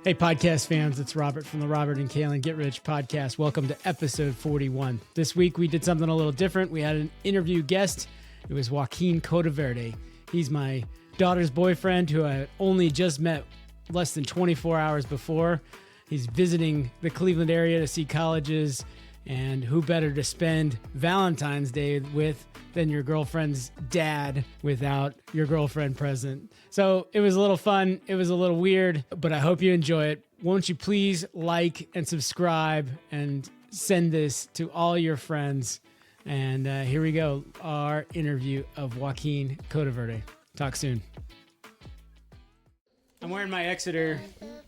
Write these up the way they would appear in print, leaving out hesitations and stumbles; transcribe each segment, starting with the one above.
Hey, podcast fans, it's Robert from the Robert and Kalyn Get Rich podcast. Welcome to episode 41. This week we did something a little different. We had an interview guest. It was Joaquin Khodaverdy. He's my daughter's boyfriend who I only just met less than 24 hours before. He's visiting the Cleveland area to see colleges, and who better to spend Valentine's Day with than your girlfriend's dad without your girlfriend present. So it was a little fun. It was a little weird, but I hope you enjoy it. Won't you please like and subscribe and send this to all your friends. And here we go. Our interview of Joaquin Khodaverdy. Talk soon. I'm wearing my Exeter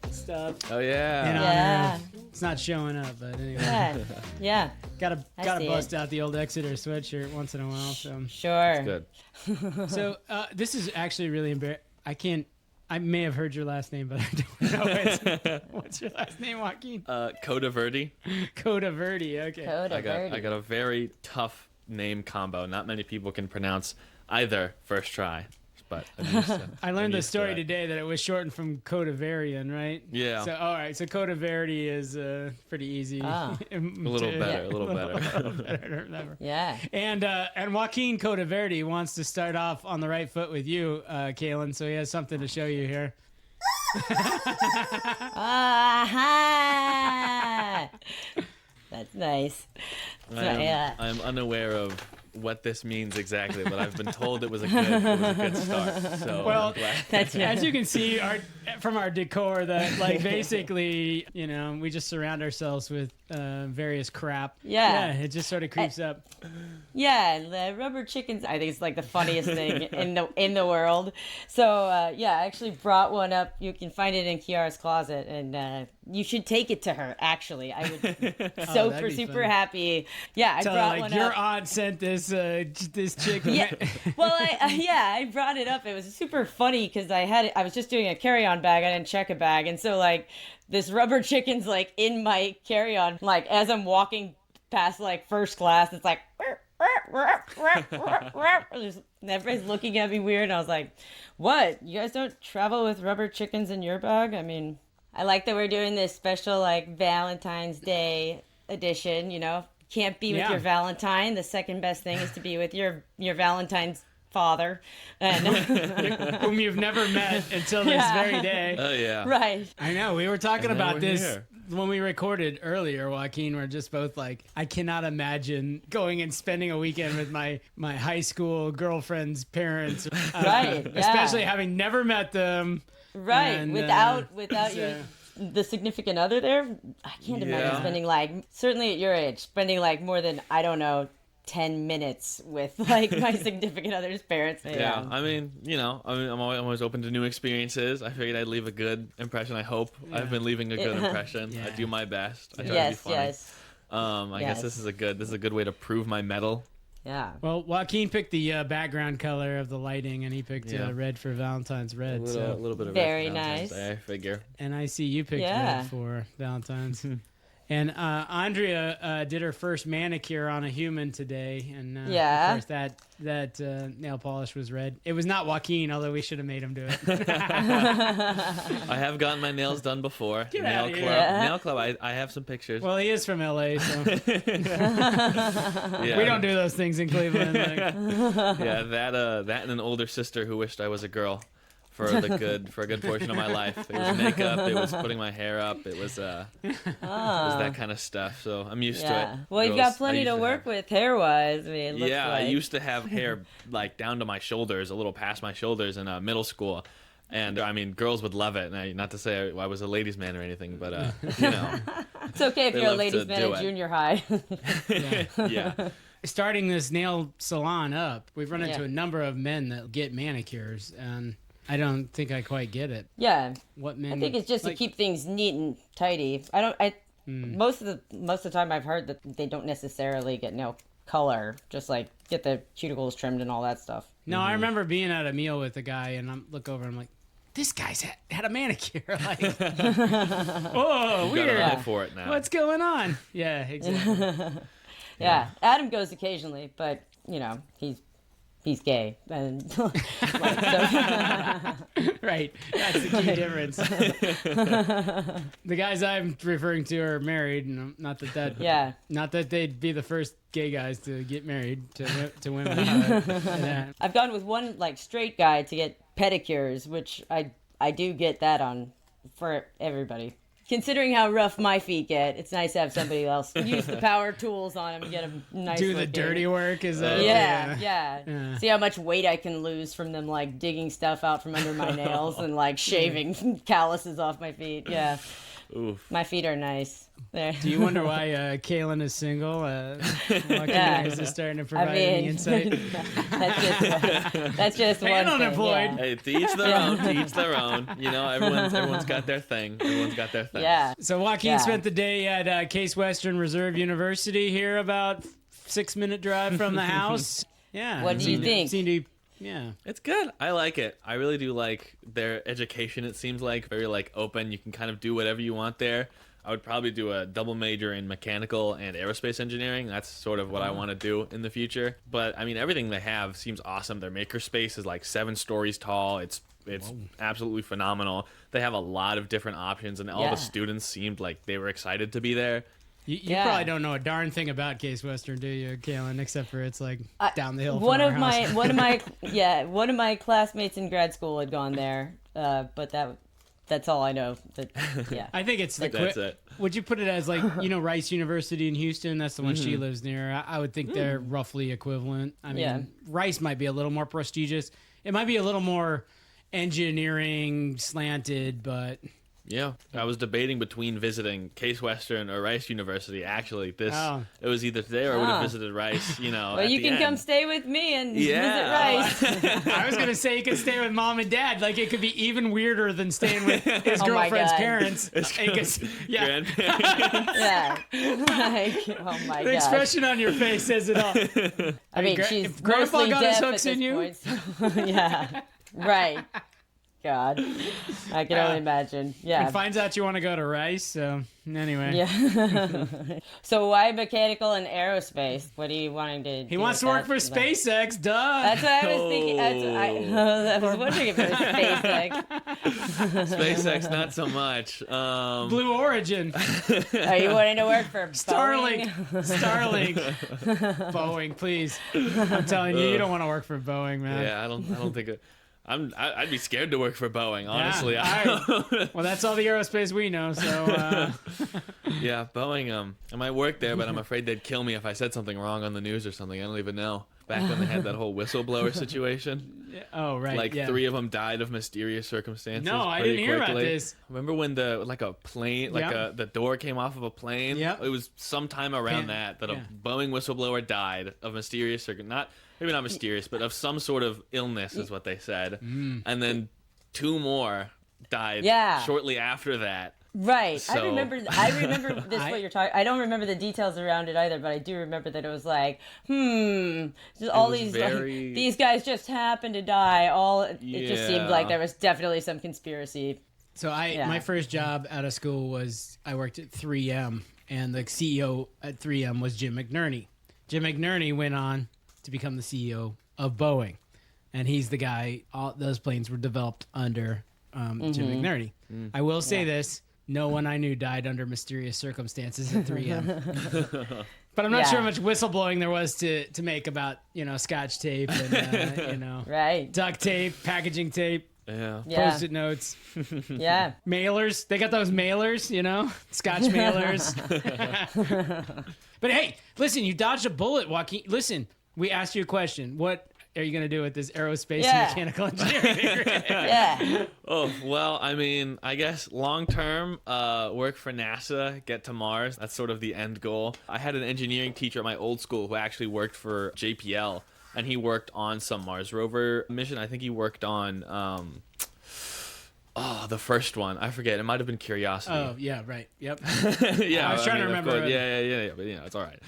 stuff. Oh yeah. In honor of- it's not showing up, but anyway. Yeah. Gotta bust out the old Exeter sweatshirt once in a while. So Sure. Good. So this is actually really embarrassing. I may have heard your last name, but I don't know it. What's your last name, Joaquin? Khodaverdy. Khodaverdy. Okay. I got a very tough name combo. Not many people can pronounce either first try. But I learned the story today that it was shortened from Khodavarian, right? Yeah. So all right. So Khodaverdy is pretty easy. Ah. a little better. A little better to remember. Yeah. And Joaquin Khodaverdy wants to start off on the right foot with you, Kalyn. So he has something to show you here. That's nice. I'm unaware of what this means exactly, but I've been told it was a good start. So Well, That's as you can see from our decor, that like basically, we just surround ourselves with various crap. Yeah. It just sort of creeps up. Yeah, and the rubber chickens, I think it's like the funniest thing in the world. So I actually brought one up. You can find it in Kiara's closet, and you should take it to her. Actually, I would be super fun. happy. Yeah, I So brought one your up. aunt sent this chick. Yeah, well, I brought it up. It was super funny because I was just doing a carry-on bag. I didn't check a bag, and so like this rubber chicken's like in my carry-on. Like as I'm walking past like first class, it's like. Everybody's looking at me weird, and I was like, "What? You guys don't travel with rubber chickens in your bag?" I mean, I like that we're doing this special like Valentine's Day edition. Can't be with your Valentine. The second best thing is to be with your Valentine's father, and whom you've never met until this very day. Oh yeah. right. I know. We were talking And now about we're this here. when we recorded earlier, Joaquin. We're just both like, I cannot imagine going and spending a weekend with my high school girlfriend's parents. Right, yeah. Especially having never met them. Right, And, without so- the significant other there, I can't imagine spending like, certainly at your age, spending like more than, I don't know, 10 minutes with like my significant other's parents. Yeah, I mean, I'm always open to new experiences. I figured I'd leave a good impression. I hope I've been leaving a good impression. Yeah. I do my best. I try Yes, to be funny. yes. I guess this is a good way to prove my mettle. Yeah. Well, Joaquin picked the background color of the lighting, and he picked red for Valentine's red. A little bit of Very red for Valentine's nice. Day, I figure. And I see you picked red for Valentine's. And Andrea did her first manicure on a human today, and of course that nail polish was red. It was not Joaquin, although we should have made him do it. I have gotten my nails done before. Get Nail outta club. here. Yeah. Nail club. I have some pictures. Well, he is from LA, so Yeah. we don't do those things in Cleveland. Like, Yeah, that and an older sister who wished I was a girl for a good portion of my life. It was makeup, it was putting my hair up, it was that kind of stuff. So I'm used to it. Well, you've Girls, got plenty I used to work with hair-wise. I mean, it looks Yeah, like. I used to have hair like down to my shoulders, a little past my shoulders in middle school. And I mean, girls would love it. And not to say I was a ladies' man or anything, but It's okay if they you're a love ladies' to man do at it. junior high. yeah. starting this nail salon up, we've run into Yeah. a number of men that get manicures, and I don't think I quite get it. Yeah. What men? I think it's just to keep things neat and tidy. Most of the time I've heard that they don't necessarily get nail color, just like get the cuticles trimmed and all that stuff. No, I remember being at a meal with a guy, and I look over, and I'm like, this guy's had a manicure. Like, oh, You weird. gotta look for it now. What's going on? Yeah, exactly. Yeah. Adam goes occasionally, but he's he's gay. And Right. That's the key difference. The guys I'm referring to are married, and not that they'd be the first gay guys to get married to women. Yeah. I've gone with one like straight guy to get pedicures, which I do get that on for everybody. Considering how rough my feet get, it's nice to have somebody else use the power tools on them and get them nice. Do the dirty work, is that? Yeah. See how much weight I can lose from them, like digging stuff out from under my nails and like shaving calluses off my feet. Yeah. Oof. My feet are nice. There. Do you wonder why Kalyn is single? Is this starting to provide any insight? that's just one unemployed. thing. Hey, to each their own. To each their own. You know, everyone's got their thing. Everyone's got their thing. Yeah. So Joaquin spent the day at Case Western Reserve University here, about 6-minute drive from the house. Yeah. What do you think? Yeah. It's good. I like it. I really do like their education. It seems like very like open. You can kind of do whatever you want there. I would probably do a double major in mechanical and aerospace engineering. That's sort of what I want to do in the future. But I mean, everything they have seems awesome. Their makerspace is like 7 stories tall. It's absolutely phenomenal. They have a lot of different options, and all the students seemed like they were excited to be there. You probably don't know a darn thing about Case Western, do you, Kalyn? Except for it's like down the hill. One of my classmates in grad school had gone there, but that's all I know. I think it's that's it. Would you put it as like Rice University in Houston? That's the one she lives near. I would think they're roughly equivalent. I mean, Rice might be a little more prestigious. It might be a little more engineering slanted, but. Yeah, I was debating between visiting Case Western or Rice University. Actually, it was either today or I would have visited Rice. Well, you can come stay with me and visit Rice. I was gonna say you could stay with mom and dad. Like it could be even weirder than staying with his girlfriend's parents. Grandparents. Yeah. Oh my god. The expression on your face says it all. I mean, she's Grandpa mostly got his deaf hooks at in you. this point, so- yeah. Right. God, I can only imagine. Yeah. He finds out you want to go to Rice, so anyway. Yeah. So why mechanical and aerospace? What are you wanting to do? He wants to work for SpaceX, duh. That's what I was thinking. I was wondering if it was SpaceX. SpaceX, not so much. Blue Origin. Are you wanting to work for Starlink? Boeing, please. I'm telling you, you don't want to work for Boeing, man. Yeah, I don't think it. I'd be scared to work for Boeing, honestly. Yeah, well, that's all the aerospace we know, so... Yeah, Boeing, I might work there, but I'm afraid they'd kill me if I said something wrong on the news or something. I don't even know. Back when they had that whole whistleblower situation. Oh, right, Like, 3 of them died of mysterious circumstances. No, I didn't hear about this. Remember when the door came off of a plane? Yeah. It was sometime around that a Boeing whistleblower died of mysterious maybe not mysterious, but of some sort of illness is what they said. And then 2 more died shortly after that. Right. So... I remember this what you're talking. I don't remember the details around it either, but I do remember that it was like, just all these these guys just happened to die. It just seemed like there was definitely some conspiracy. So my first job out of school was I worked at 3M, and the CEO at 3M was Jim McNerney. Jim McNerney went on to become the CEO of Boeing, and he's the guy. All those planes were developed under Jim McNerney. I will say this: no one I knew died under mysterious circumstances at 3M. But I'm not sure how much whistleblowing there was to make about Scotch tape and right. duct tape, packaging tape. Yeah. Post-it notes. Yeah. Mailers. They got those mailers, Scotch mailers. But hey, listen, you dodged a bullet, Joaquin. Listen, we asked you a question. What are you going to do with this aerospace and mechanical engineering? Yeah. Oh, well, I mean, I guess long-term, work for NASA, get to Mars. That's sort of the end goal. I had an engineering teacher at my old school who actually worked for JPL, and he worked on some Mars rover mission. I think he worked on, the first one. I forget. It might have been Curiosity. Oh, yeah, right. Yep. Yeah. I was trying to remember. Yeah, but it's all right.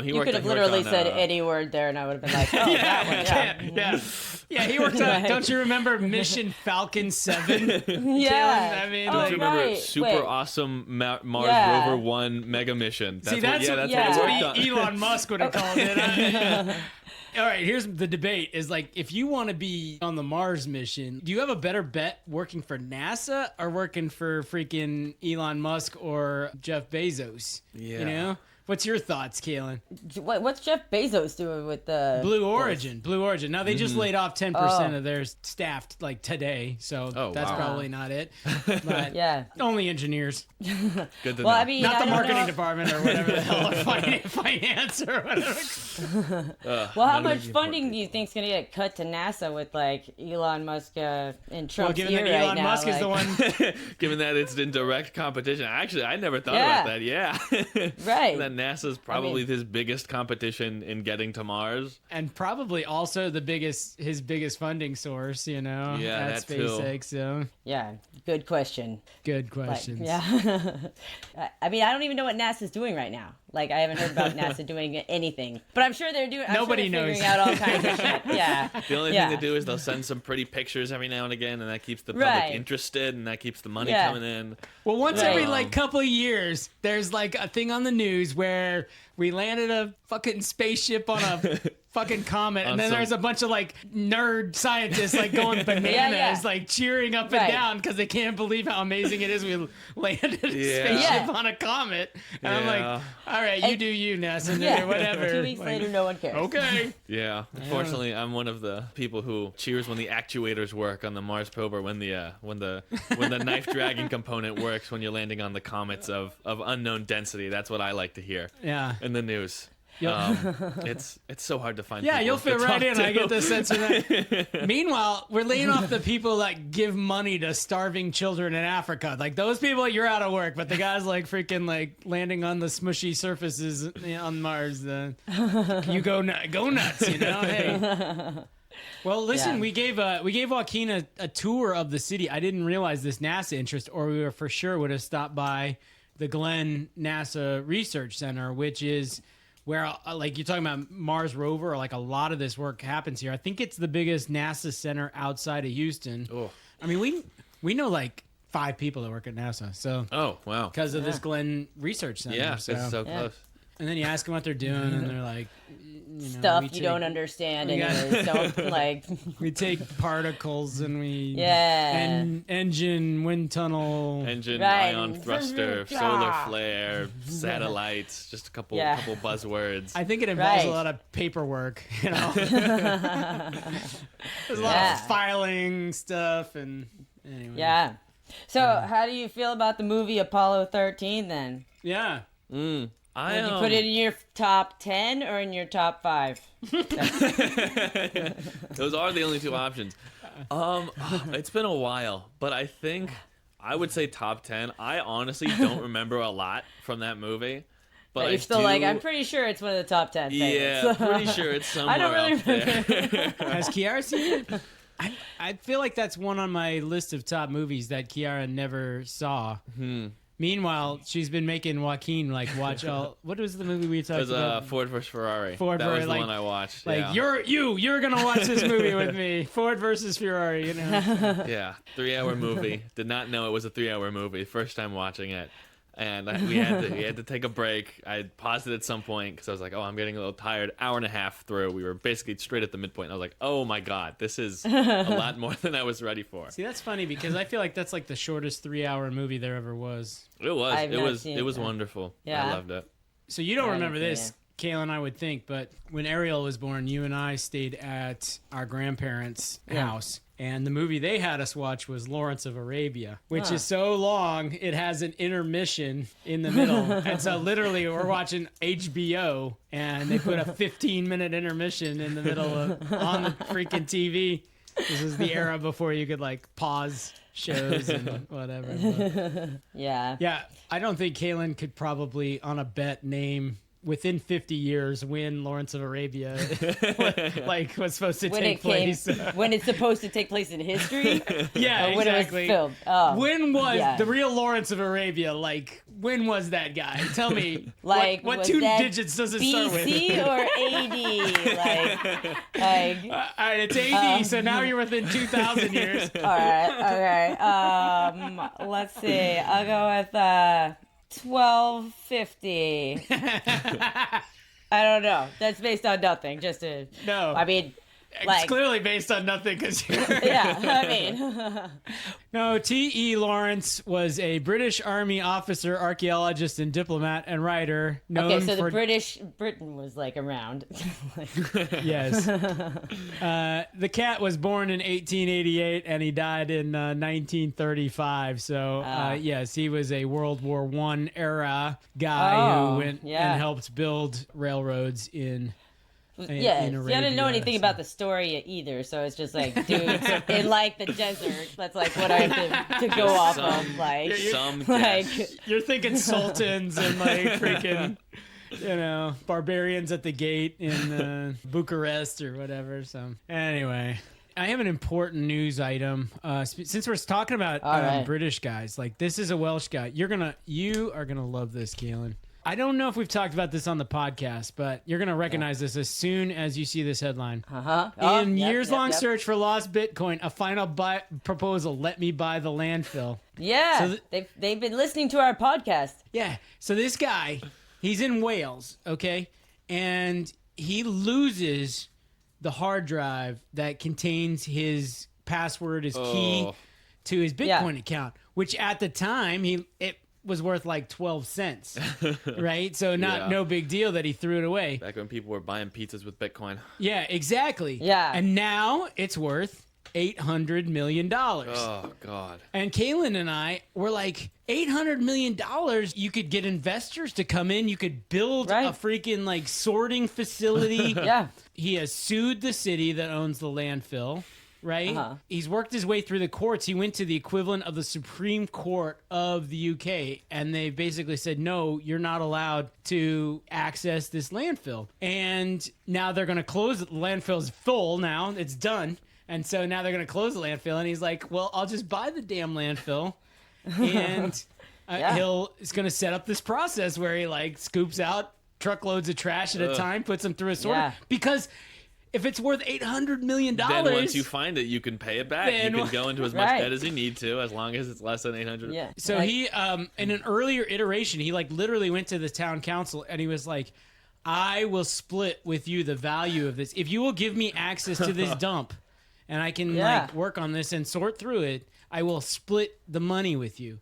You could have literally said any word there, and I would have been like, "Oh, that one." Yeah. He worked on. Don't you remember Mission Falcon 7? Yeah. I mean, don't you remember super awesome Mars Rover 1 mega mission? That's what Elon Musk would have called it. All right, here's the debate is like, if you want to be on the Mars mission, do you have a better bet working for NASA or working for freaking Elon Musk or Jeff Bezos? Yeah. You know? What's your thoughts, Kalyn? What's Jeff Bezos doing with the Blue Origin. Now, they just laid off 10% of their staff like today, so that's probably not it. But Yeah. only engineers. Good to Well, know. I mean, Not I the don't marketing know. department or whatever the hell, or finance or whatever. Well, how much funding do you think's gonna get cut to NASA with like Elon Musk and Trump's Well, given ear that right Elon now, Musk is the one. Given that it's in direct competition. Actually, I never thought Yeah. about that. Yeah. Right. That NASA's probably his biggest competition in getting to Mars. And probably also his biggest funding source, you know, Yeah, at that too. SpaceX. So Yeah, good question. good Like, questions. yeah. I mean, I don't even know what NASA's doing right now. Like, I haven't heard about NASA doing anything, but I'm sure they're doing. Nobody they're knows. figuring out all kinds of shit. Yeah. The only Yeah. thing they do is they'll send some pretty pictures every now and again, and that keeps the public Right. interested, and that keeps the money Yeah. coming in. Well, once Right. every like couple of years, there's like a thing on the news where we landed a fucking spaceship on a fucking comet, and On then some- there's a bunch of like nerd scientists like going bananas, Yeah. like cheering up and Right. down because they can't believe how amazing it is we landed a Yeah. spaceship Yeah. on a comet. And I'm Yeah. like, all right, you do you, NASA, Yeah. or whatever. 2 weeks Like, later, no one cares. okay. Yeah. Unfortunately, I'm one of the people who cheers when the actuators work on the Mars probe, or when the knife dragging component works when you're landing on the comets of unknown density. That's what I like to hear Yeah. in the news. It's so hard to find. Yeah, people you'll to fit right talk in. to. I get the sense of that. Meanwhile, we're laying off the people that give money to starving children in Africa. Like those people, you're out of work. But the guys like freaking like landing on the smushy surfaces on Mars, you go nuts. You know, hey. Well, listen, Yeah. we gave Joaquin a tour of the city. I didn't realize this NASA interest, or we were for sure would have stopped by the Glenn NASA Research Center, which is where, like you're talking about Mars rover, or like a lot of this work happens here. I think it's the biggest NASA center outside of Houston. Oh. I mean, we know like 5 people that work at NASA, so Oh wow. because of this Glenn Research Center. Yeah, it's so Yeah. close. And then you ask them what they're doing, and they're like, Stuff we you don't take- understand, we got- anyways. Don't like. We take particles and we Yeah. engine, wind tunnel. Engine, Right. ion thruster, Yeah. solar flare, satellites, just a couple Yeah. I buzzwords. think it involves a Right. lot of paperwork, you know. There's a lot Yeah. of filing stuff, and anyway. Yeah. So, how do you feel about the movie Apollo 13 then? Yeah. I Would you put it in your top 10 or in your top 5? Those are the only two options. It's been a while, but I think I would say top 10. I honestly don't remember a lot from that movie, but You're I still do, like, I'm pretty sure it's one of the top 10 yeah, favorites. pretty sure it's somewhere I don't really up there. Has Kiara seen it? I feel like that's one on my list of top movies that Kiara never saw. Meanwhile, she's been making Joaquin like watch all. What was the movie we It talked was about? Ford vs Ferrari. Ford that Ferrari, was the like- one I watched. Like yeah. you're gonna watch this movie with me, Ford versus Ferrari. You know. Yeah, 3-hour movie. Did not know it was a 3-hour movie. First time watching it, and we had to take a break. I paused it at some point because I was like, oh, I'm getting a little tired. Hour and a half through, we were basically straight at the midpoint. I was like, oh my god, this is a lot more than I was ready for. See, that's funny because I feel like that's like the shortest 3-hour movie there ever was. It was. I've It not was. seen It was that. wonderful. Yeah. I loved it. So you don't Yeah, remember yeah. this, Kalyn, I would think, but when Ariel was born, you and I stayed at our grandparents' house. And the movie they had us watch was Lawrence of Arabia, which is so long, it has an intermission in the middle. And so literally we're watching HBO, and they put a 15-minute intermission in the middle of on the freaking TV. This is the era before you could like pause shows and whatever. But, Yeah. yeah, I don't think Kalyn could probably, on a bet, name within 50 years win Lawrence of Arabia, like was supposed to When take it came, place. when it's supposed to take place in history, Yeah, or when exactly. it was filmed. Oh, When was yeah. the real Lawrence of Arabia? Like, when was that guy? Tell me. Like, what was two that digits does it start with? BC or AD? Like, All right, it's AD, so now you're within 2,000 years. all right, okay. Let's see. I'll go with 1250. I don't know. That's based on nothing. Just a. No. I mean, It's like. clearly based on nothing because Yeah, I mean. No, T.E. Lawrence was a British Army officer, archaeologist, and diplomat and writer known Okay, so for... Britain was like around. Yes. The cat was born in 1888 and he died in 1935. So, yes, he was a World War I era guy who went and helped build railroads in See, I didn't know anything so. about the story either, so it's just like, dudes in like the desert. That's like what I have to go off of. Like, You're thinking sultans and like freaking, barbarians at the gate in Bucharest or whatever. So anyway, I have an important news item. Since we're talking about British guys, like this is a Welsh guy. You are gonna love this, Kalyn. I don't know if we've talked about this on the podcast, but you're going to recognize this as soon as you see this headline. In years-long search for lost Bitcoin, a final proposal, let me buy the landfill. Yeah, so they've been listening to our podcast. Yeah, so this guy, he's in Wales, okay? And he loses the hard drive that contains his password, his key to his Bitcoin account, which at the time, it was worth like 12 cents, right? So no big deal that he threw it away. Back when people were buying pizzas with Bitcoin. Yeah, exactly. Yeah. And now it's worth $800 million. Oh, God. And Kalyn and I were like, $800 million, you could get investors to come in. You could build a freaking like sorting facility. Yeah. He has sued the city that owns the landfill. Right? He's worked his way through the courts. He went to the equivalent of the Supreme Court of the UK, and they basically said, no, you're not allowed to access this landfill. And now they're going to close it. The landfill's full now. It's done. And so now they're going to close the landfill. And he's like, well, I'll just buy the damn landfill. And he's going to set up this process where he like scoops out truckloads of trash at a time, puts them through a sorter. Because if it's worth $800 million, then once you find it, you can pay it back. You can go into as much debt as you need to, as long as it's less than $800. Yeah. So he, in an earlier iteration, he like literally went to the town council and he was like, "I will split with you the value of this if you will give me access to this dump, and I can like work on this and sort through it. I will split the money with you."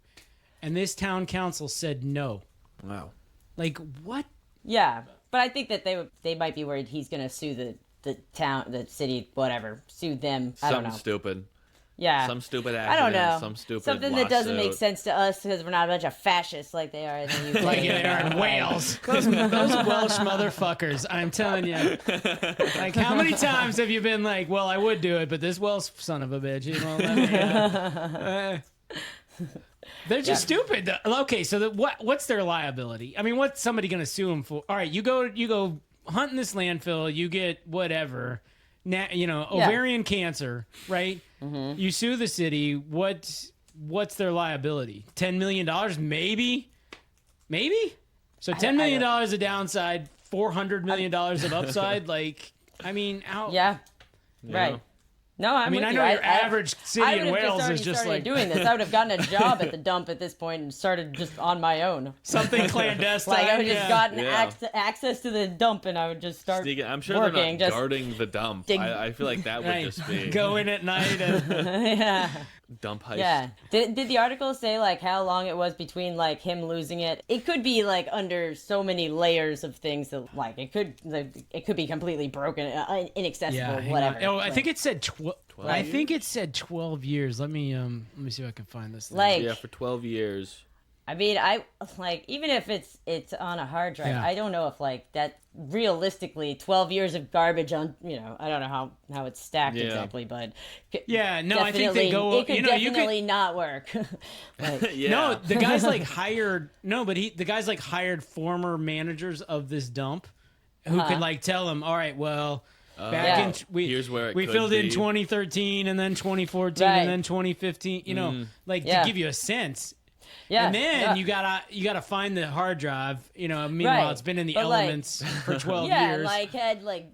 And this town council said no. Wow. Like what? Yeah, but I think that they might be worried he's going to sue the town, the city, whatever, sue them. I don't know. Something stupid. Yeah. Some stupid accident. I don't know. Some stupid Something that doesn't make sense to us because we're not a bunch of fascists like they are in the UK. Like they are in Wales. Those Welsh motherfuckers, I'm telling you. Like, how many times have you been like, well, I would do it, but this Welsh son of a bitch, he won't let me. They're just stupid. Okay, so what's their liability? I mean, what's somebody going to sue them for? All right, you go hunt in this landfill, you get whatever, ovarian cancer, right? Mm-hmm. You sue the city. What's their liability? $10 million, maybe. So $10 million of downside, $400 million of upside. Like, I mean, how? Yeah, right. No, I know your average city in Wales is just like doing this. I would have gotten a job at the dump at this point and started just on my own. Something clandestine. Like I would just gotten access to the dump and I would just start. I'm sure working, they're not guarding the dump. I feel like that would just be go in at night and dump heist. Yeah. Did the article say like how long it was between like him losing it? It could be like under so many layers of things that like it could be completely broken, inaccessible, whatever. Oh, I think it said 12. I think it said 12 years. Let me see if I can find this. Like, for 12 years. I mean, I like even if it's on a hard drive, I don't know if like that realistically 12 years of garbage on, I don't know how it's stacked exactly, but I think they go. It could definitely not work. No, the guy's like hired. No, but the guy's like hired former managers of this dump, who could like tell him, all right, well. Here's where we filled in 2013 and then 2014 and then 2015. To give you a sense. Yeah, and then you gotta find the hard drive. Meanwhile it's been in the elements for 12 years.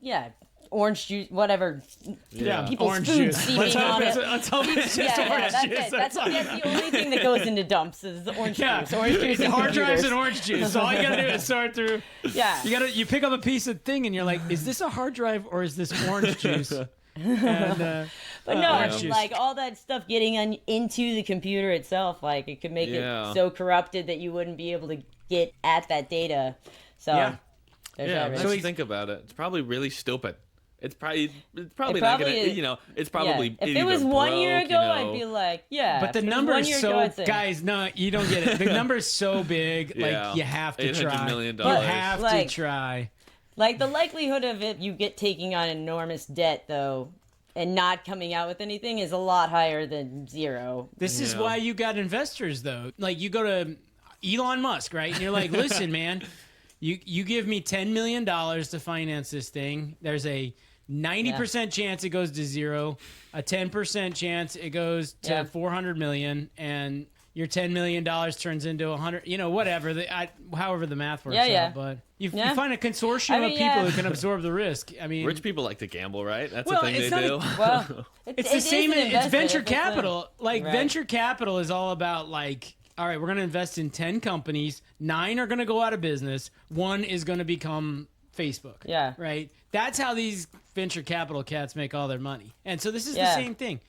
Yeah, orange juice, whatever. Yeah, People's orange food juice. seeping on it. Let's hope it's just Yeah, orange that's juice. it. That's the only thing that goes into dumps is the orange juice. Orange juice and hard drives computers. and orange juice. So all you gotta do is sort through. Yeah. You pick up a piece of thing and you're like, is this a hard drive or is this orange juice? And, But no, orange I mean, juice. like all that stuff getting into the computer itself, like it could make Yeah. it so corrupted that you wouldn't be able to get at that data. So Yeah. there's Yeah, that risk. let's think about it. It's probably really stupid. It's probably not probably gonna. is. It's probably. If it was either 1 year broke, ago, I'd be like, yeah. But the if it was number 1 is year so, ago, I'd say- guys, no, you don't get it. The number is so big, like Yeah. you have to $800 try. million. You have Like- to try. Like the likelihood of it, you get taking on enormous debt though, and not coming out with anything is a lot higher than zero. This is Yeah. why you got investors, though. Like you go to Elon Musk, right? And you're like, listen, man, you give me $10 million to finance this thing. There's a 90% chance it goes to zero, a 10% chance it goes to 400 million, and your $10 million turns into 100, whatever, however the math works Yeah. out. But you Yeah. find a consortium of people who can absorb the risk. I mean, Rich people like to gamble, right? That's Well, the thing it's they not do. Well, it's the same. It's venture capital. Right. Venture capital is all about like, all right, we're going to invest in 10 companies. 9 are going to go out of business. 1 is going to become Facebook. Yeah. Right. That's how these venture capital cats make all their money. And so this is the Yeah. same thing.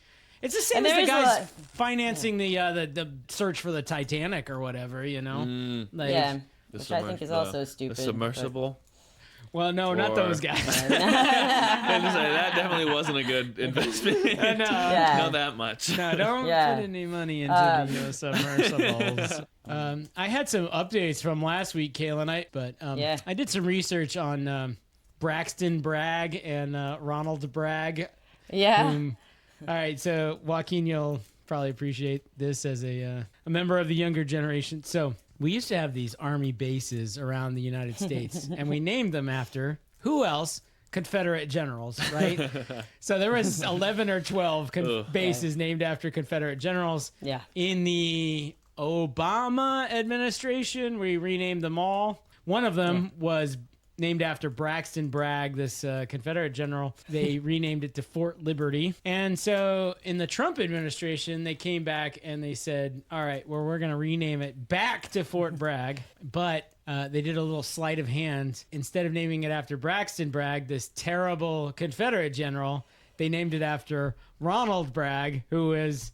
It's the same And as the there is a guys lot- financing the search for the Titanic or whatever. Like, Yeah, The which I think is also stupid. The submersible. Well, no, not Or- those guys. I was gonna say, that definitely wasn't a good investment. No. Yeah. Not that much. No, don't Yeah. put any money into the submersibles. I had some updates from last week, Kalyn. I did some research on Braxton Bragg and Ronald Bragg. Yeah. All right, so Joaquin, you'll probably appreciate this as a member of the younger generation. So we used to have these army bases around the United States, and we named them after who else? Confederate generals, right? So there was 11 or 12 bases named after Confederate generals. Yeah. In the Obama administration, we renamed them all. One of them was named after Braxton Bragg, this Confederate general. They renamed it to Fort Liberty. And so in the Trump administration, they came back and they said, all right, well, we're going to rename it back to Fort Bragg. But they did a little sleight of hand. Instead of naming it after Braxton Bragg, this terrible Confederate general, they named it after Ronald Bragg, who is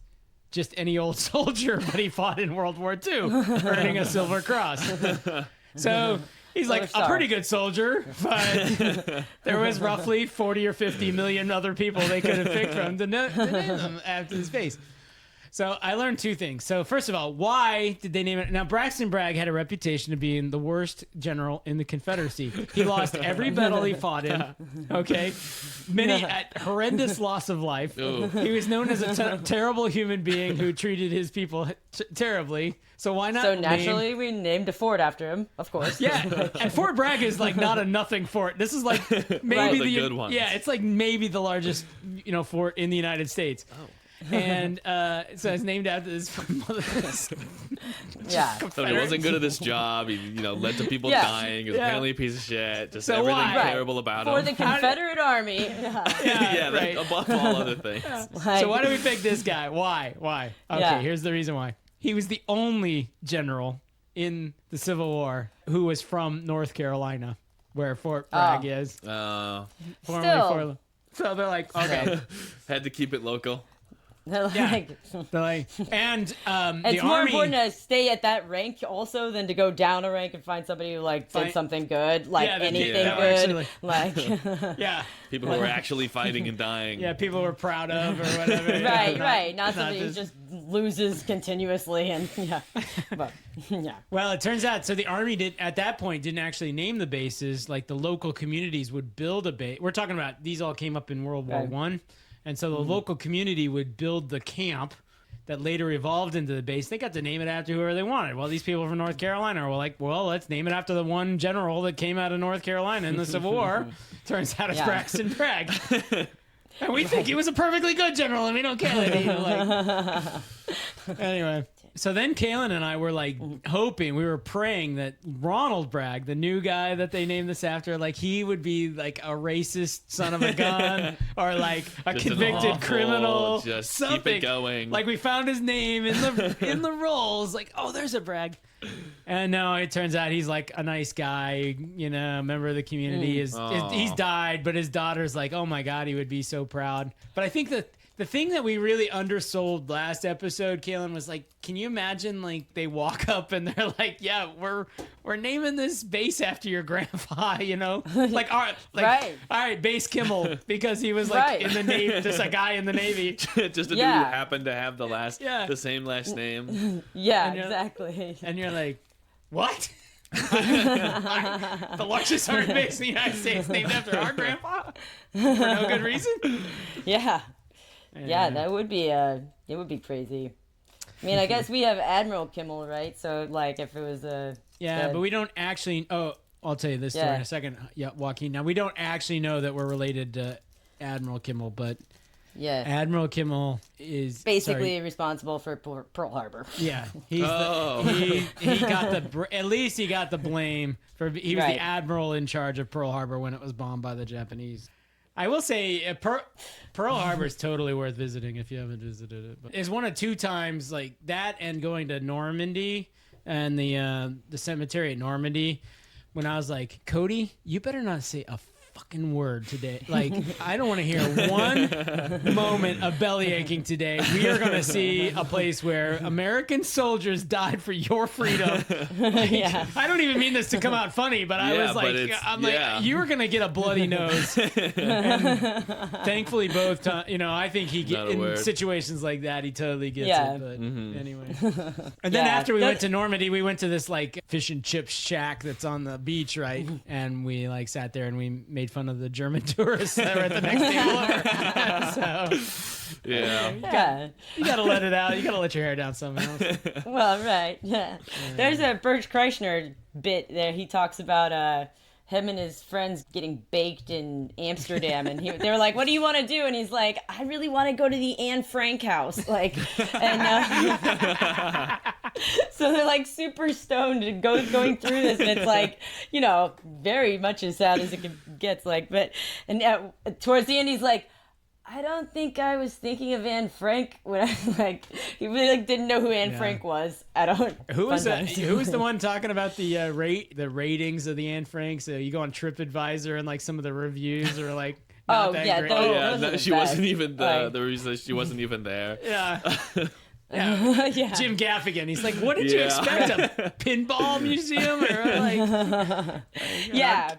just any old soldier, but he fought in World War II, earning a Silver Cross. So he's like a pretty good soldier, but there was roughly 40 or 50 million other people they could have picked from to name them after his face. So I learned 2 things. So first of all, why did they name it? Now, Braxton Bragg had a reputation of being the worst general in the Confederacy. He lost every battle he fought in. Okay. Horrendous loss of life. Ooh. He was known as a terrible human being who treated his people terribly. So why not So naturally, we named a fort after him, of course. Yeah, and Fort Bragg is like not a nothing fort. This is like maybe Right. The good ones. Yeah, it's like maybe the largest fort in the United States. Oh. And so it's named after this. Yeah. Somebody wasn't good at this job. He, led to people Yeah. dying. He was apparently a piece of shit. Just So everything why? terrible about For him. the Confederate Army. yeah, right. above all other things. So why do we pick this guy? Why? Okay, Yeah. here's the reason why. He was the only general in the Civil War who was from North Carolina, where Fort Bragg is. Uh, Formerly Still. So they're like, okay. had to keep it local. Yeah. They're like, and the It's more army. important to stay at that rank also than to go down a rank and find somebody who did something good, anything that were good. actually- Yeah. People who were actually fighting and dying. Yeah, people were proud of or whatever. right. Not somebody who just loses continuously and but yeah. Well, it turns out, so the army at that point didn't actually name the bases. Like the local communities would build a base. We're talking about these all came up in World War One, and so the local community would build the camp that later evolved into the base. They got to name it after whoever they wanted. Well, these people from North Carolina were like, well, let's name it after the one general that came out of North Carolina in the Civil War. Turns out it's Braxton Bragg. And we think he was a perfectly good general, and we don't care. Anyway. So then Kalyn and I were like hoping, we were praying that Ronald Bragg, the new guy that they named this after, like he would be like a racist son of a gun or like a Just convicted awful, criminal. just something. keep it going. Like we found his name in the rolls. Like, oh, there's a Bragg. And no, it turns out he's like a nice guy, you know, member of the community. He's died, but his daughter's like, oh my God, he would be so proud. But I think that the thing that we really undersold last episode, Kalyn, was like, can you imagine like they walk up and they're like, yeah, we're naming this base after your grandpa, you know? Like, all right, Base Kimmel, because he was like in the Navy, just a guy in the Navy. Just a dude who happened to have the same last name. Yeah, exactly. And you're like, what? The largest army base in the United States named after our grandpa? For no good reason? Yeah. Yeah, that would be it would be crazy. I mean, I guess we have Admiral Kimmel, right? So like if it was but we don't actually I'll tell you this story in a second. Yeah, Joaquin. Now we don't actually know that we're related to Admiral Kimmel, but Admiral Kimmel is basically responsible for Pearl Harbor. Yeah, he's he got at least he got the blame for he was the admiral in charge of Pearl Harbor when it was bombed by the Japanese. I will say Pearl Harbor is totally worth visiting if you haven't visited it. But it's one of two times like that and going to Normandy and the cemetery at Normandy when I was like, Cody, you better not say a fucking word today. Like, I don't want to hear one moment of belly aching today. We are going to see a place where American soldiers died for your freedom. Like, I don't even mean this to come out funny, but I was like, you were going to get a bloody nose. And thankfully, both times, you know, I think in situations like that, he totally gets it. But anyway. And then after we went to Normandy, we went to this like fish and chips shack that's on the beach, right? And we like sat there and we made fun of the German tourists that were at the next table over. So, you gotta let it out. You gotta let your hair down somehow. Well, right. Yeah. There's a Bert Kreischer bit there. He talks about him and his friends getting baked in Amsterdam, and they were like, "What do you want to do?" And he's like, "I really want to go to the Anne Frank house." Like, and so they're like super stoned and going through this, and it's like, you know, very much as sad as it gets. Like, but towards the end, he's like, I don't think I was thinking of Anne Frank when I like. He really didn't know who Anne Frank was. I don't. Who was that? Who was the one talking about the ratings of the Anne Frank? So you go on TripAdvisor and like some of the reviews are like. She wasn't even the reason she wasn't even there. Yeah. Jim Gaffigan. He's like, what did you expect? A pinball museum? Or like,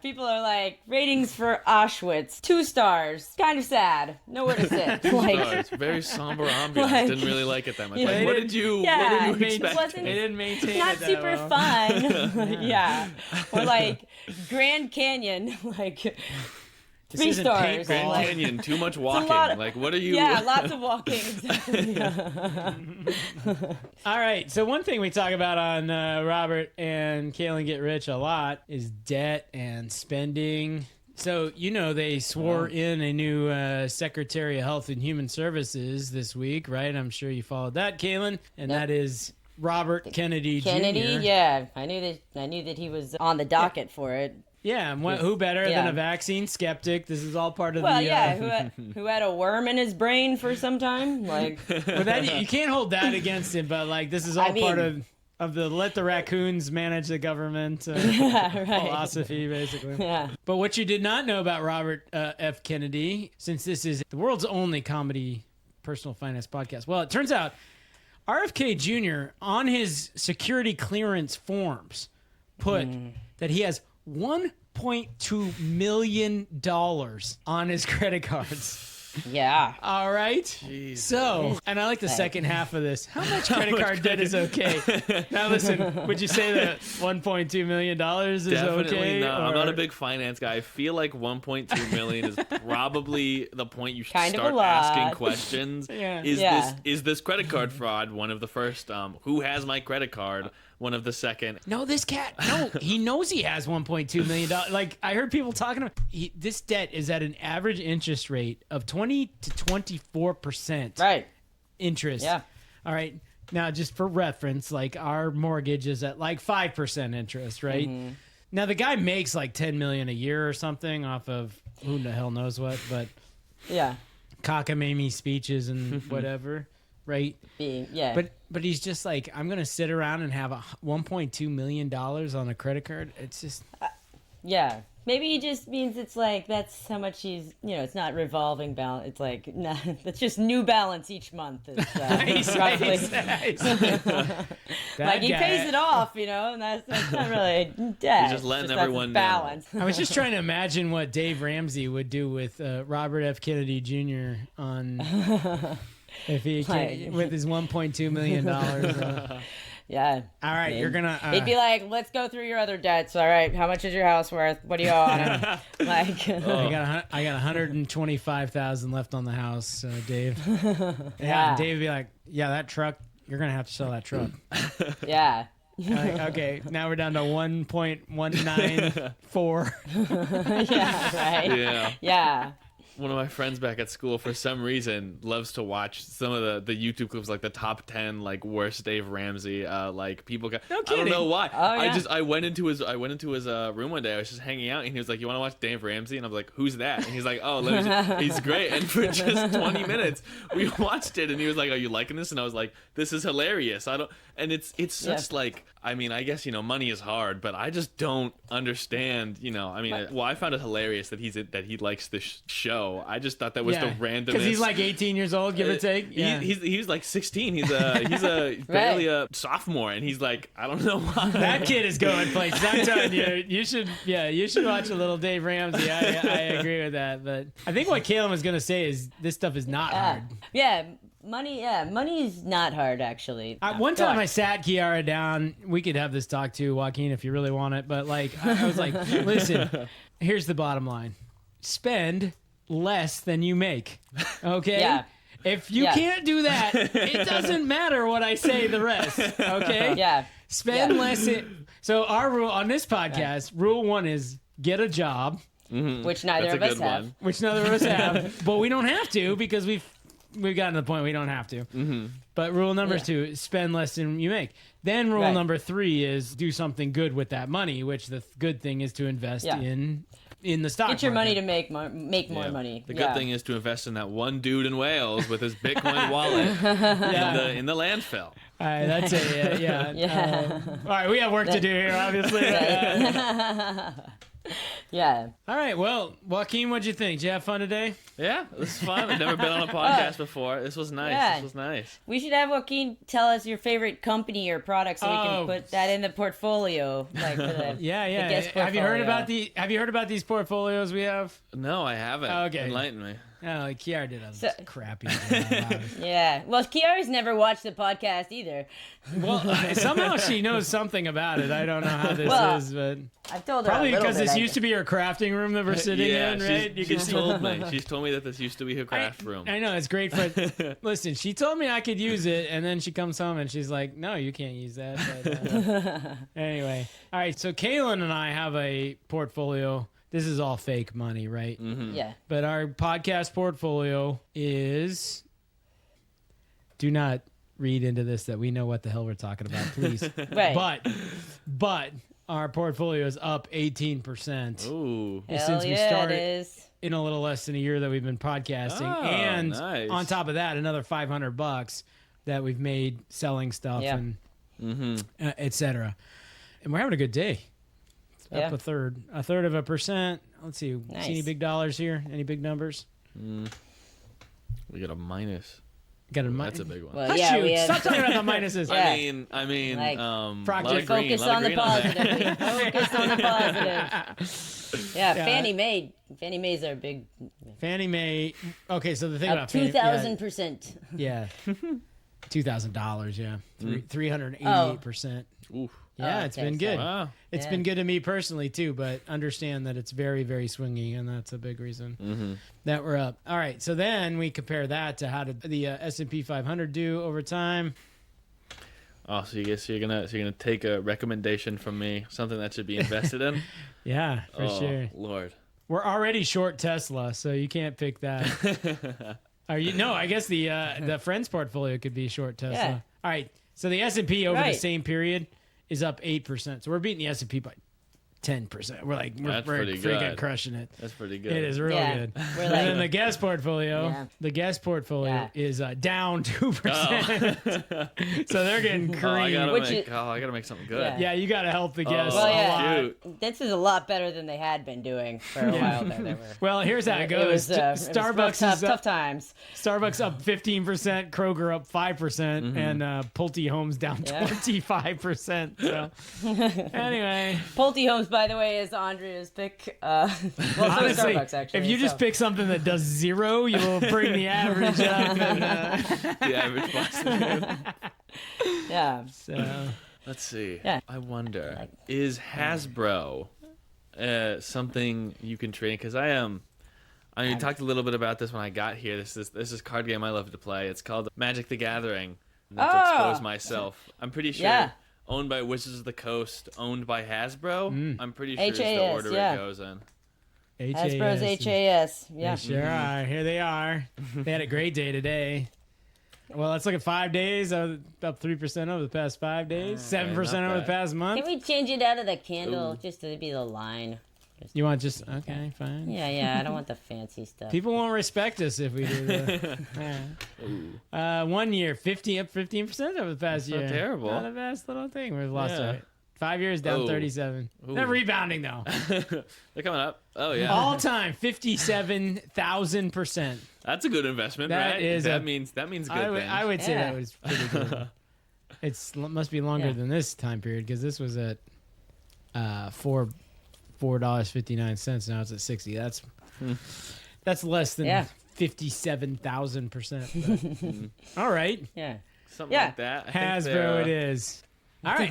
people are like, ratings for Auschwitz, 2 stars. Kind of sad. Nowhere to sit. Like, very somber ambiance. Like, didn't really like it that much. Like, what did you expect? They didn't maintain not it that super well. fun. Or like Grand Canyon, like. This 3 isn't stars. Grand Canyon, too much walking. Like, what are you? Yeah, lots of walking. Exactly. All right. So one thing we talk about on Robert and Kalyn Get Rich a lot is debt and spending. So, you know, they swore in a new Secretary of Health and Human Services this week, right? I'm sure you followed that, Kalyn. And that is Robert Kennedy Jr. Yeah. I knew that he was on the docket for it. Yeah, and who better than a vaccine skeptic? This is all part of who had a worm in his brain for some time. Like, but that you can't hold that against him. But like, this is all part of the let the raccoons manage the government philosophy, basically. Yeah. But what you did not know about Robert F. Kennedy, since this is the world's only comedy personal finance podcast, well, it turns out RFK Jr. on his security clearance forms put that he has $1.2 million on his credit cards. Yeah. All right. Jeez. So, and I like the second half of this. How much credit card debt is okay? Now, listen, would you say that $1.2 million is Definitely okay? Not. I'm not a big finance guy. I feel like $1.2 million is probably the point you should start asking questions. Is this credit card fraud one of the first? Who has my credit card? One of the second. No, this cat. No, he knows he has $1.2 million. Like I heard people talking about this debt is at an average interest rate of 20 to 24%. Right. Interest. Yeah. All right. Now, just for reference, like our mortgage is at like 5% interest, right? Now the guy makes like $10 million a year or something off of who the hell knows what, but Yeah. cockamamie speeches and whatever, right? Yeah. But he's just like, I'm gonna sit around and have $1.2 million on a credit card. It's just Yeah. Maybe he just means it's like that's how much he's, it's not revolving balance. It's like, nah, that's just new balance each month. It's roughly. Like he pays it off, and that's not really debt. He's just letting that's everyone know. balance. I was just trying to imagine what Dave Ramsey would do with Robert F. Kennedy Jr. on if he with his $1.2 million. Yeah. All right, you're gonna. He'd be like, "Let's go through your other debts. All right, how much is your house worth? What do you owe on it?" Like, I got $125,000 left on the house, Dave. Yeah. And Dave would be like, "Yeah, that truck. You're gonna have to sell that truck." yeah. Like, okay, now we're down to 1.194. Yeah. Right. Yeah. Yeah. One of my friends back at school, for some reason, loves to watch some of the YouTube clips, like the top 10 like worst Dave Ramsey like people. No I don't kidding. know why. Oh, yeah. I went into his room one day. I was just hanging out, and he was like, "You want to watch Dave Ramsey?" And I was like, "Who's that?" And he's like, "Oh, he's great." And for just 20 minutes, we watched it, and he was like, "Are you liking this?" And I was like, "This is hilarious." And it's such like, I mean, I guess money is hard, but I just don't understand. I found it hilarious that he likes this show. I just thought that was the randomest. Because he's like 18 years old, give or take. Yeah. He's like 16. He's a barely a sophomore, and he's like, I don't know why. That kid is going places. I'm telling you, you should watch a little Dave Ramsey. I agree with that. But I think what Kalyn was gonna say is this stuff is not hard. Yeah. Money is not hard, actually. One time I sat Kiara down. We could have this talk too, Joaquin, if you really want it. But like, I was like, listen, here's the bottom line: spend less than you make. Okay. Yeah. If you can't do that, it doesn't matter what I say the rest. Okay. Yeah. Spend less. So our rule on this podcast, rule 1 is get a job, Which neither of us have. which neither of us have, but we don't have to because we've gotten to the point we don't have to. But rule number 2 is spend less than you make. Then rule number 3 is do something good with that money, which the good thing is to invest in the stock Get your market. money to make more money. The good thing is to invest in that one dude in Wales with his Bitcoin wallet in the landfill. All right, that's it. Yeah. All right, we have work to do here, obviously. Yeah. All right, well, Joaquin, what'd you think? Did you have fun today? Yeah, this is fun. I've never been on a podcast before. This was nice. Yeah. This was nice. We should have Joaquin tell us your favorite company or product so we can put that in the portfolio. Like for the, Yeah. the guest Have you heard portfolio. Have you heard about these portfolios we have? No, I haven't. Okay. Enlighten me. Oh, like Kiara did a crappy job about it. Yeah. Well, Kiara's never watched the podcast either. Well, somehow she knows something about it. I don't know how this is, but I've told her probably a little because bit, this I used to be her crafting room that we're sitting in, right? She's told me. She's told me that this used to be her craft room. I know, it's great for... Listen, she told me I could use it, and then she comes home and she's like, no, you can't use that. But, anyway. All right, so Kalyn and I have a portfolio. This is all fake money, right? Yeah. But our podcast portfolio is... Do not read into this that we know what the hell we're talking about, please. Right. But our portfolio is up 18%. Ooh. Hell Since we yeah, started it is. in a little less than a year that we've been podcasting, Oh, and nice. on top of that, another $500 that we've made selling stuff and etc. And we're having a good day. It's up a third of 1%. Let's see. Nice. See any big dollars here? Any big numbers? We got a minus. Got a That's a big one. Well, Hush yeah, you. we had... Stop talking about the minuses. Yeah. I mean, Like, Project Focus on the positive. Focus on the positive. Yeah, Yeah. Fannie Mae's our big... Fannie Mae. Okay, so the thing Up about Fannie 2,000%. Yeah. $2,000, yeah. 388%. Oof. Yeah, Oh, it's okay, been good. Wow. It's been good to me personally too, but understand that it's very, very swingy, and that's a big reason that we're up. All right, so then we compare that to how did the S&P 500 do over time. Oh, so you guess you're gonna take a recommendation from me, something that should be invested in? Yeah, for sure. Lord. We're already short Tesla, so you can't pick that. Are you? No, I guess the Friends portfolio could be short Tesla. Yeah. All right, So the S&P over the Right. same period is up 8%. So we're beating the S&P by 10%. We're That's we're pretty freaking good. crushing it. That's pretty good. It is real Yeah. good. We're And like- then the guest portfolio, Yeah. is down 2%. So they're getting Oh, I creamed. gotta make something good. Yeah, you got to help the guests Well, a yeah. lot. Shoot. This is a lot better than they had been doing for a while there. They were. Well, here's how it It goes. was, Starbucks tough, is tough times. Starbucks up 15%, Kroger up 5%, and Pulte Homes down Yeah. 25%. So anyway, Pulte Homes, by the way, is Andrea's pick. Well, so is honestly, Starbucks, actually. if you just so. pick something that does 0, you will bring the average up. And, The average Boston. Yeah. so Let's see. Yeah. I wonder, is Hasbro something you can train? Because I talked a little bit about this when I got here. This is a card game I love to play. It's called Magic the Gathering. Not to expose myself. I'm pretty sure. Yeah. Owned by Wizards of the Coast, owned by Hasbro. I'm pretty sure it's HAS, the order yeah. it goes in. Hasbro's HAS. Yeah. They sure are. Here they are. They had a great day today. Well, let's look at 5 days. Up 3% over the past 5 days. 7% not over the bad. past month. Can we change it out of the candle just to be the line? You want just okay, fine. Yeah. I don't want the fancy stuff. People won't respect us if we do that. Yeah. 1 year, 15% over the past year. not terrible. Not a bad little thing. We've lost Yeah. it. 5 years down Oh. 37. Ooh. They're rebounding though. They're coming up. Oh yeah. All time 57,000%. That's a good investment, That right? is that means good things. I would say Yeah. that was pretty good. Must be longer Yeah. than this time period because this was at $4.59. Now it's at 60. That's less than Yeah. 57,000%. All right, Yeah. Something Yeah. like that. I think Hasbro it is. All right,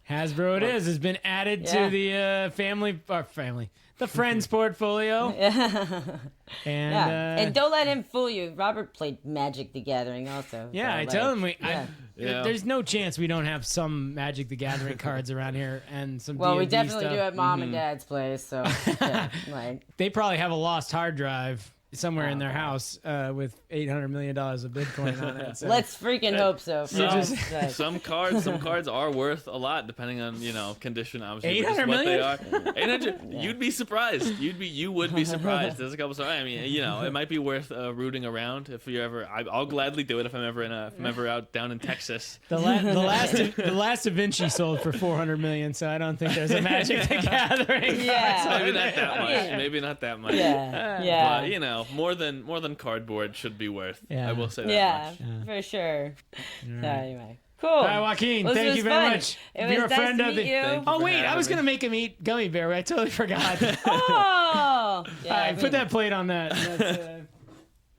Hasbro it is has been added to Yeah. the the Friends portfolio. And Yeah. And don't let him fool you. Robert played Magic the Gathering also. yeah, so, I like, tell him yeah. Yeah. there's no chance we don't have some Magic the Gathering cards around here and some. Well, we D&D definitely stuff. do at Mom and Dad's place, so yeah, like They probably have a lost hard drive somewhere in their house with $800 million of Bitcoin on it. So. let's freaking hope so. for You God's just- sake. Some cards are worth a lot depending on condition, obviously. but just 800 what they are. million? 800. You'd be surprised. You would be surprised. There's a couple. I mean, it might be worth rooting around if you ever. I'll gladly do it if I'm ever out down in Texas. The last Da Vinci sold for $400 million, so I don't think there's a Magic the Gathering. Yeah. Maybe not that much. Yeah. Maybe not that much. Yeah. But more than cardboard should be worth. Yeah. I will say that Yeah, much. for sure. So anyway, cool. All right, Joaquin, Well, this thank was you very fun. much. It was You're a nice friend to of meet the. you. Thank you Oh for wait, I having was me. gonna make him eat gummy bear. But I totally forgot. Oh, yeah. All right, put that plate on that.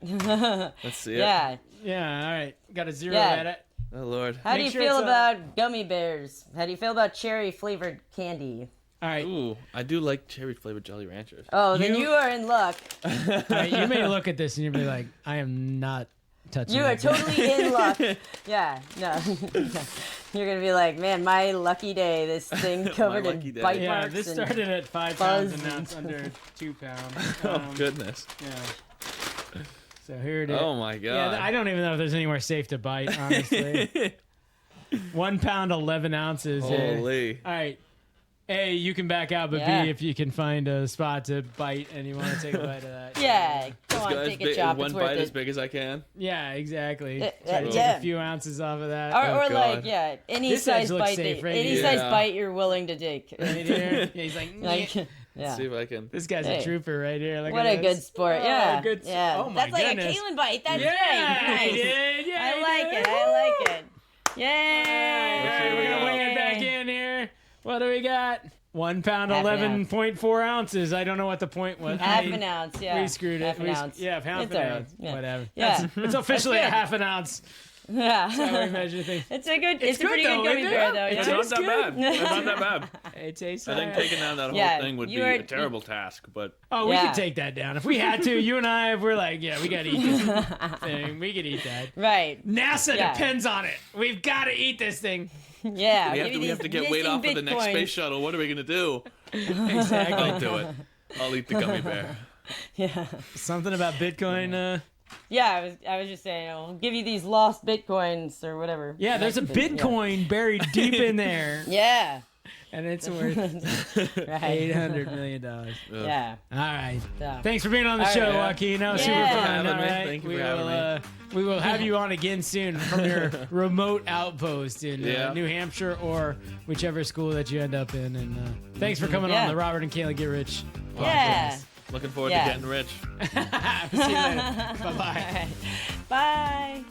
That's, Let's see it. Yeah. yeah, all right. Got a zero Yeah. at it. Oh Lord. How do Make you sure feel it's, about gummy bears? How do you feel about cherry flavored candy? All right. Ooh, I do like cherry flavored Jolly Ranchers. Oh, then You- you are in luck. All right, you may look at this and you'll be like, I am not touching You are that. totally in luck. Yeah, no. You're gonna be like, man, my lucky day. This thing covered lucky in day. bite Yeah, marks. this and- started at 5 pounds and fuzz. now it's under 2 pounds. Oh goodness. Yeah. So here it is. Oh my Yeah, God. I don't even know if there's anywhere safe to bite, honestly. 1 pound, 11 ounces. here. Holy. All right. A, you can back out, but Yeah. B, if you can find a spot to bite and you want to take a bite of that. Yeah, go on, As take a big- chop. one It's bite worth as it. big as I can. Yeah, exactly. Yeah, Try to take yeah. a few ounces off of that. Or, Oh, or like, God. yeah, any This edge size looks bite, safe right any here. size Yeah. bite you're willing to take. Right here. Yeah, he's like, Like, "Nyeh." yeah. Let's see if I can. This guy's a Hey. trooper right here. Look What at a this. good sport. Oh, Yeah. good- Yeah. oh my That's like goodness. a Kalyn bite. That's Yeah, great. he Nice. did. Yeah, I he like did. it. I like it. All right, we're gonna weigh it back in here. What do we got? 1 pound, Half an 11.4 ounces. I don't know what the point was. Half an ounce, yeah. We screwed it. Half an ounce. Yeah, half It's an all right. ounce. Yeah. Whatever. Yeah. It's officially a That's good. half an ounce. Yeah. How we measure things. It's a good. It's a good pretty though, good gummy isn't it? bear, though. It It's Yeah. tastes not that good. bad. It's not that bad. It tastes I think alright. taking down that whole Yeah, thing would be you are- a terrible task, but Oh, we Yeah. could take that down. If we had to, you and I, if we're like, yeah, we gotta eat this thing. We could eat that. Right. NASA Yeah. depends on it. We've got to eat this thing. Yeah. we give me have to these get weight off missing of the next Bitcoins. space shuttle. What are we gonna do? Exactly. I'll do it. I'll eat the gummy bear. Yeah. Something about Bitcoin Yeah, I was just saying, I'll give you these lost bitcoins or whatever. Yeah, there's a Bitcoin buried deep in there. Yeah. And it's worth Right. $800 million. Yeah. All right. So. Thanks for being on the All show, right. Joaquin. That was Yeah. super fun. Having All me. right. Thank you for having me. We will have you on again soon from your remote outpost in New Hampshire or whichever school that you end up in. And thanks for coming on the Robert and Kalyn Get Rich podcast. Yeah. Looking forward to getting rich. See you later. Bye-bye. All right. Bye.